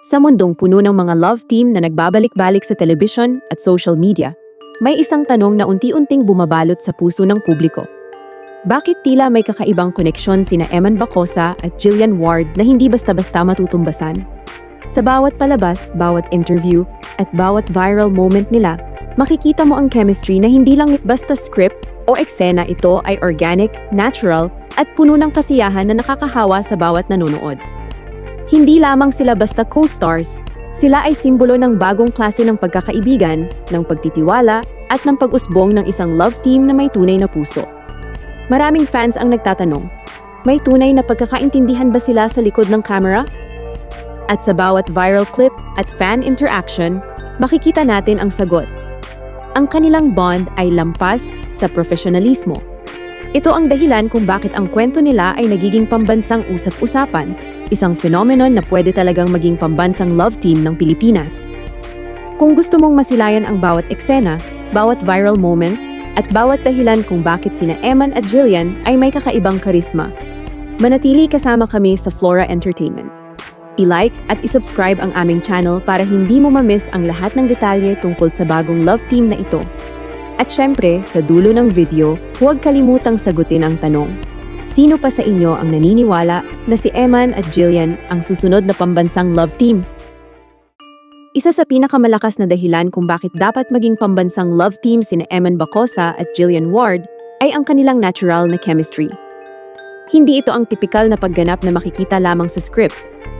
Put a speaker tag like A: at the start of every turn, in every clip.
A: Sa mundong puno ng mga love team na nagbabalik-balik sa telebisyon at social media, may isang tanong na unti-unting bumabalot sa puso ng publiko. Bakit tila may kakaibang koneksyon sina Eman Bacosa at Jillian Ward na hindi basta-basta matutumbasan? Sa bawat palabas, bawat interview, at bawat viral moment nila, makikita mo ang chemistry na hindi lang basta script o eksena. Ito ay organic, natural, at puno ng kasiyahan na nakakahawa sa bawat nanonood. Hindi lamang sila basta co-stars, sila ay simbolo ng bagong klase ng pagkakaibigan, ng pagtitiwala, at ng pag-usbong ng isang love team na may tunay na puso. Maraming fans ang nagtatanong, may tunay na pagkakaintindihan ba sila sa likod ng camera? At sa bawat viral clip at fan interaction, makikita natin ang sagot. Ang kanilang bond ay lampas sa profesionalismo. Ito ang dahilan kung bakit ang kwento nila ay nagiging pambansang usap-usapan, isang phenomenon na pwede talagang maging pambansang love team ng Pilipinas. Kung gusto mong masilayan ang bawat eksena, bawat viral moment, at bawat dahilan kung bakit sina Eman at Jillian ay may kakaibang karisma, manatili kasama kami sa Flora Entertainment. I-like at i-subscribe ang aming channel para hindi mo ma-miss ang lahat ng detalye tungkol sa bagong love team na ito. At syempre, sa dulo ng video, huwag kalimutang sagutin ang tanong. Sino pa sa inyo ang naniniwala na si Eman at Jillian ang susunod na pambansang love team? Isa sa pinakamalakas na dahilan kung bakit dapat maging pambansang love team sina Eman Bacosa at Jillian Ward ay ang kanilang natural na chemistry. Hindi ito ang tipikal na pagganap na makikita lamang sa script.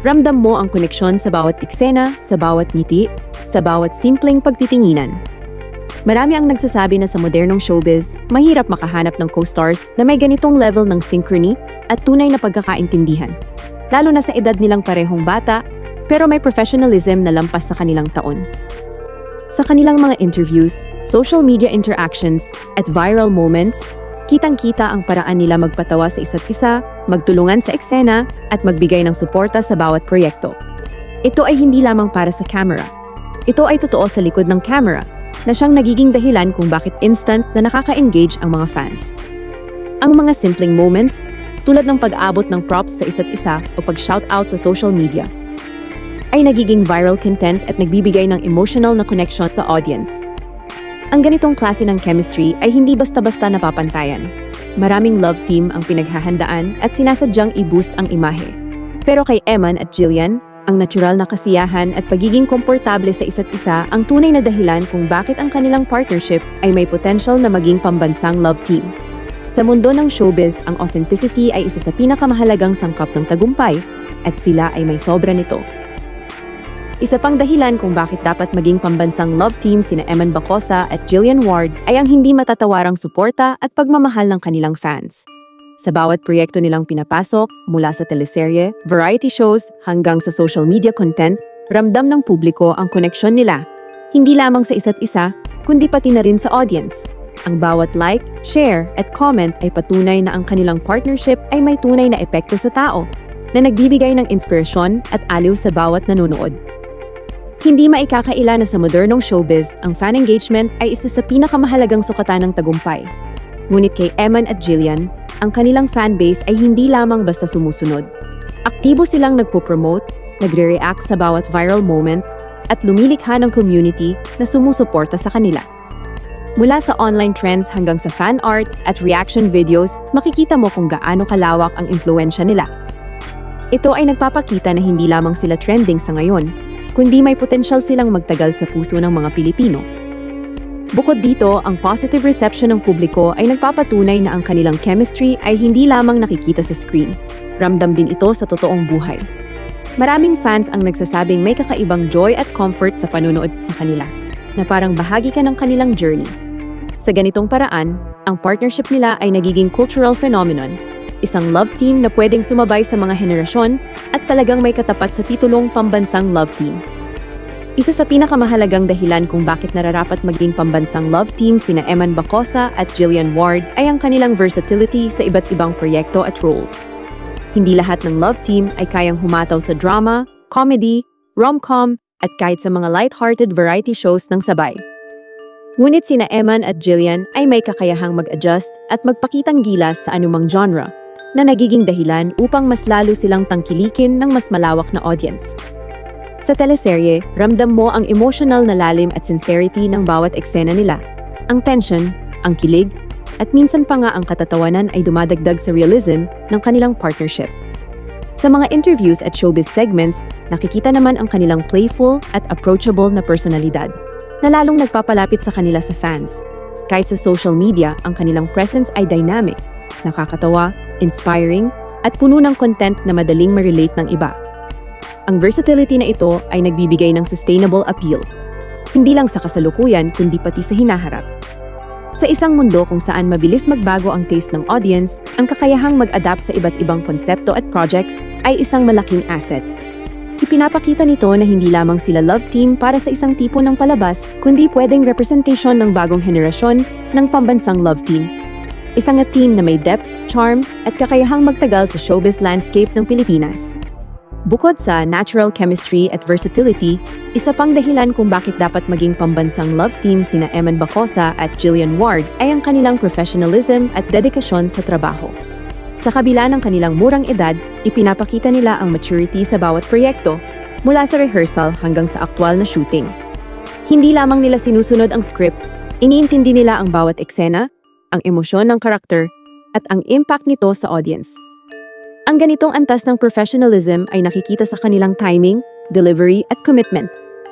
A: Ramdam mo ang koneksyon sa bawat eksena, sa bawat ngiti, sa bawat simpleng pagtitinginan. Marami ang nagsasabi na sa modernong showbiz, mahirap makahanap ng co-stars na may ganitong level ng synchrony at tunay na pagkakaintindihan. Lalo na sa edad nilang parehong bata, pero may professionalism na lampas sa kanilang taon. Sa kanilang mga interviews, social media interactions, at viral moments, kitang-kita ang paraan nila magpatawa sa isa't isa, magtulungan sa eksena, at magbigay ng suporta sa bawat proyekto. Ito ay hindi lamang para sa camera. Ito ay totoo sa likod ng camera, na siyang nagiging dahilan kung bakit instant na nakaka-engage ang mga fans. Ang mga simpleng moments, tulad ng pag-abot ng props sa isa't isa o pag-shoutout sa social media, ay nagiging viral content at nagbibigay ng emotional na connection sa audience. Ang ganitong klase ng chemistry ay hindi basta-basta napapantayan. Maraming love team ang pinaghahandaan at sinasadyang i-boost ang imahe. Pero kay Eman at Jillian, ang natural na kasiyahan at pagiging komportable sa isa't isa ang tunay na dahilan kung bakit ang kanilang partnership ay may potential na maging pambansang love team. Sa mundo ng showbiz, ang authenticity ay isa sa pinakamahalagang sangkap ng tagumpay at sila ay may sobra nito. Isa pang dahilan kung bakit dapat maging pambansang love team sina Eman Bacosa at Jillian Ward ay ang hindi matatawarang suporta at pagmamahal ng kanilang fans. Sa bawat proyekto nilang pinapasok, mula sa teleserye, variety shows, hanggang sa social media content, ramdam ng publiko ang koneksyon nila. Hindi lamang sa isa't isa, kundi pati na rin sa audience. Ang bawat like, share, at comment ay patunay na ang kanilang partnership ay may tunay na epekto sa tao, na nagbibigay ng inspirasyon at aliw sa bawat nanonood. Hindi maikakaila na sa modernong showbiz, ang fan engagement ay isa sa pinakamahalagang sukatan ng tagumpay. Ngunit kay Eman at Jillian, ang kanilang fanbase ay hindi lamang basta sumusunod. Aktibo silang nagpo-promote, nagre-react sa bawat viral moment, at lumilikha ng community na sumusuporta sa kanila. Mula sa online trends hanggang sa fan art at reaction videos, makikita mo kung gaano kalawak ang impluwensya nila. Ito ay nagpapakita na hindi lamang sila trending sa ngayon, kundi may potensyal silang magtagal sa puso ng mga Pilipino. Bukod dito, ang positive reception ng publiko ay nagpapatunay na ang kanilang chemistry ay hindi lamang nakikita sa screen. Ramdam din ito sa totoong buhay. Maraming fans ang nagsasabing may kakaibang joy at comfort sa panonood sa kanila, na parang bahagi ka ng kanilang journey. Sa ganitong paraan, ang partnership nila ay nagiging cultural phenomenon, isang love team na pwedeng sumabay sa mga henerasyon at talagang may katapat sa titulong pambansang love team. Isa sa pinakamahalagang dahilan kung bakit nararapat maging pambansang love team sina Eman Bacosa at Jillian Ward ay ang kanilang versatility sa iba't ibang proyekto at roles. Hindi lahat ng love team ay kayang humataw sa drama, comedy, rom-com, at kahit sa mga light-hearted variety shows ng sabay. Ngunit sina Eman at Jillian ay may kakayahang mag-adjust at magpakitang gilas sa anumang genre, na nagiging dahilan upang mas lalo silang tangkilikin ng mas malawak na audience. Sa teleserye, ramdam mo ang emotional na lalim at sincerity ng bawat eksena nila. Ang tension, ang kilig, at minsan pa nga ang katatawanan ay dumadagdag sa realism ng kanilang partnership. Sa mga interviews at showbiz segments, nakikita naman ang kanilang playful at approachable na personalidad, na lalong nagpapalapit sa kanila sa fans. Kahit sa social media, ang kanilang presence ay dynamic, nakakatawa, inspiring, at puno ng content na madaling ma-relate ng iba. Ang versatility na ito ay nagbibigay ng sustainable appeal, hindi lang sa kasalukuyan kundi pati sa hinaharap. Sa isang mundo kung saan mabilis magbago ang taste ng audience, ang kakayahang mag-adapt sa iba't ibang konsepto at projects ay isang malaking asset. Ipinapakita nito na hindi lamang sila love team para sa isang tipo ng palabas, kundi pwedeng representasyon ng bagong henerasyon ng pambansang love team. Isang team na may depth, charm, at kakayahang magtagal sa showbiz landscape ng Pilipinas. Bukod sa natural chemistry at versatility, isa pang dahilan kung bakit dapat maging pambansang love team sina Eman Bacosa at Jillian Ward ay ang kanilang professionalism at dedikasyon sa trabaho. Sa kabila ng kanilang murang edad, ipinapakita nila ang maturity sa bawat proyekto, mula sa rehearsal hanggang sa aktwal na shooting. Hindi lamang nila sinusunod ang script, iniintindi nila ang bawat eksena, ang emosyon ng karakter, at ang impact nito sa audience. Ang ganitong antas ng professionalism ay nakikita sa kanilang timing, delivery, at commitment.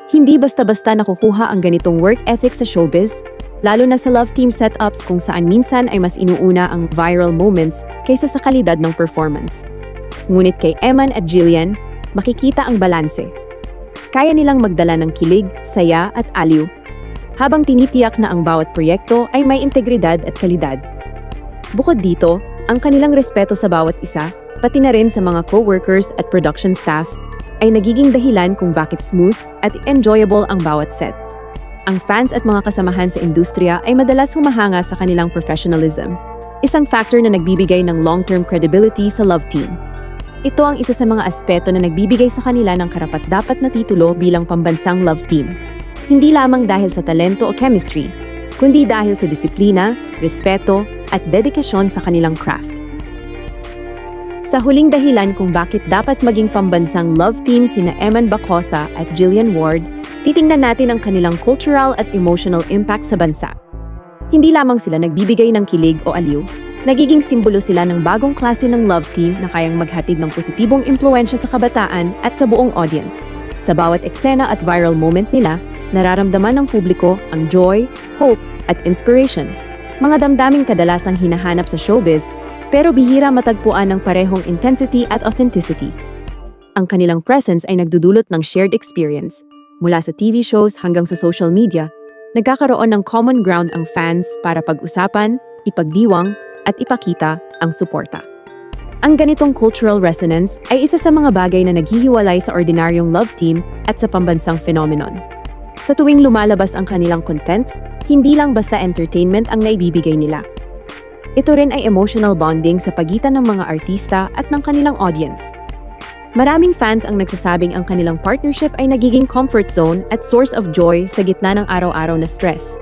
A: Hindi basta-basta nakukuha ang ganitong work ethic sa showbiz, lalo na sa love team setups kung saan minsan ay mas inuuna ang viral moments kaysa sa kalidad ng performance. Ngunit kay Eman at Jillian, makikita ang balanse. Kaya nilang magdala ng kilig, saya at aliw, habang tinitiyak na ang bawat proyekto ay may integridad at kalidad. Bukod dito, ang kanilang respeto sa bawat isa, pati na rin sa mga co-workers at production staff, ay nagiging dahilan kung bakit smooth at enjoyable ang bawat set. Ang fans at mga kasamahan sa industriya ay madalas humahanga sa kanilang professionalism, isang factor na nagbibigay ng long-term credibility sa love team. Ito ang isa sa mga aspeto na nagbibigay sa kanila ng karapat-dapat na titulo bilang pambansang love team. Hindi lamang dahil sa talento o chemistry, kundi dahil sa disiplina, respeto, at dedikasyon sa kanilang craft. Sa huling dahilan kung bakit dapat maging pambansang love team sina Eman Bacosa at Jillian Ward, titingnan natin ang kanilang cultural at emotional impact sa bansa. Hindi lamang sila nagbibigay ng kilig o aliw, nagiging simbolo sila ng bagong klase ng love team na kayang maghatid ng positibong impluwensya sa kabataan at sa buong audience. Sa bawat eksena at viral moment nila, nararamdaman ng publiko ang joy, hope, at inspiration. Mga damdaming kadalasang hinahanap sa showbiz, pero bihira matagpuan ng parehong intensity at authenticity. Ang kanilang presence ay nagdudulot ng shared experience. Mula sa TV shows hanggang sa social media, nagkakaroon ng common ground ang fans para pag-usapan, ipagdiwang, at ipakita ang suporta. Ang ganitong cultural resonance ay isa sa mga bagay na naghihiwalay sa ordinaryong love team at sa pambansang phenomenon. Sa tuwing lumalabas ang kanilang content, hindi lang basta entertainment ang naibibigay nila. Ito rin ay emotional bonding sa pagitan ng mga artista at ng kanilang audience. Maraming fans ang nagsasabing ang kanilang partnership ay nagiging comfort zone at source of joy sa gitna ng araw-araw na stress.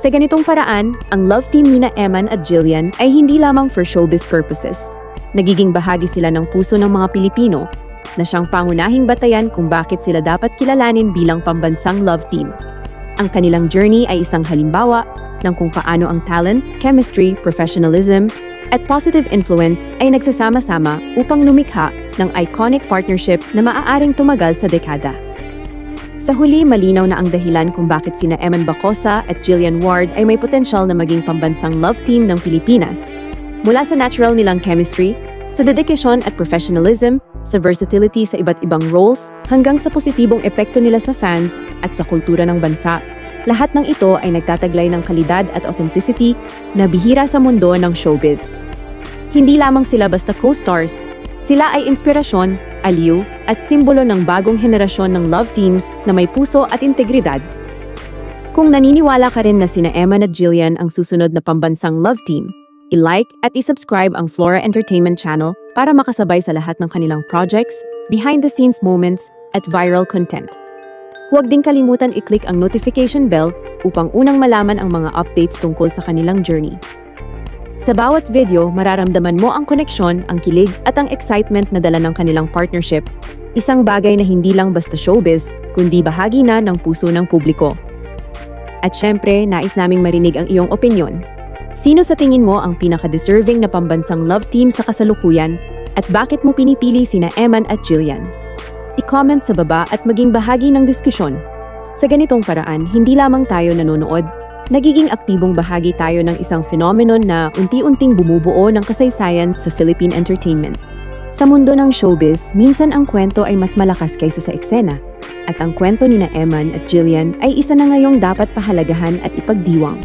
A: Sa ganitong paraan, ang love team nina Eman at Jillian ay hindi lamang for showbiz purposes. Nagiging bahagi sila ng puso ng mga Pilipino na siyang pangunahing batayan kung bakit sila dapat kilalanin bilang pambansang love team. Ang kanilang journey ay isang halimbawa ng kung paano ang talent, chemistry, professionalism, at positive influence ay nagsasama-sama upang lumikha ng iconic partnership na maaaring tumagal sa dekada. Sa huli, malinaw na ang dahilan kung bakit sina Eman Bacosa at Jillian Ward ay may potensyal na maging pambansang love team ng Pilipinas. Mula sa natural nilang chemistry, sa dedikasyon at professionalism, sa versatility sa iba't ibang roles, hanggang sa positibong epekto nila sa fans at sa kultura ng bansa. Lahat ng ito ay nagtataglay ng kalidad at authenticity na bihira sa mundo ng showbiz. Hindi lamang sila basta co-stars, sila ay inspirasyon, aliw, at simbolo ng bagong henerasyon ng love teams na may puso at integridad. Kung naniniwala ka rin na sina Eman at Jillian ang susunod na pambansang love team, i-like at i-subscribe ang Flora Entertainment Channel para makasabay sa lahat ng kanilang projects, behind-the-scenes moments, at viral content. Huwag din kalimutan i-click ang notification bell upang unang malaman ang mga updates tungkol sa kanilang journey. Sa bawat video, mararamdaman mo ang koneksyon, ang kilig at ang excitement na dala ng kanilang partnership. Isang bagay na hindi lang basta showbiz, kundi bahagi na ng puso ng publiko. At syempre, nais naming marinig ang iyong opinyon. Sino sa tingin mo ang pinaka-deserving na pambansang love team sa kasalukuyan at bakit mo pinipili sina Eman at Jillian? I-comment sa baba at maging bahagi ng diskusyon. Sa ganitong paraan, hindi lamang tayo nanonood, nagiging aktibong bahagi tayo ng isang phenomenon na unti-unting bumubuo ng kasaysayan sa Philippine entertainment. Sa mundo ng showbiz, minsan ang kwento ay mas malakas kaysa sa eksena. At ang kwento nina Eman at Jillian ay isa na ngayong dapat pahalagahan at ipagdiwang.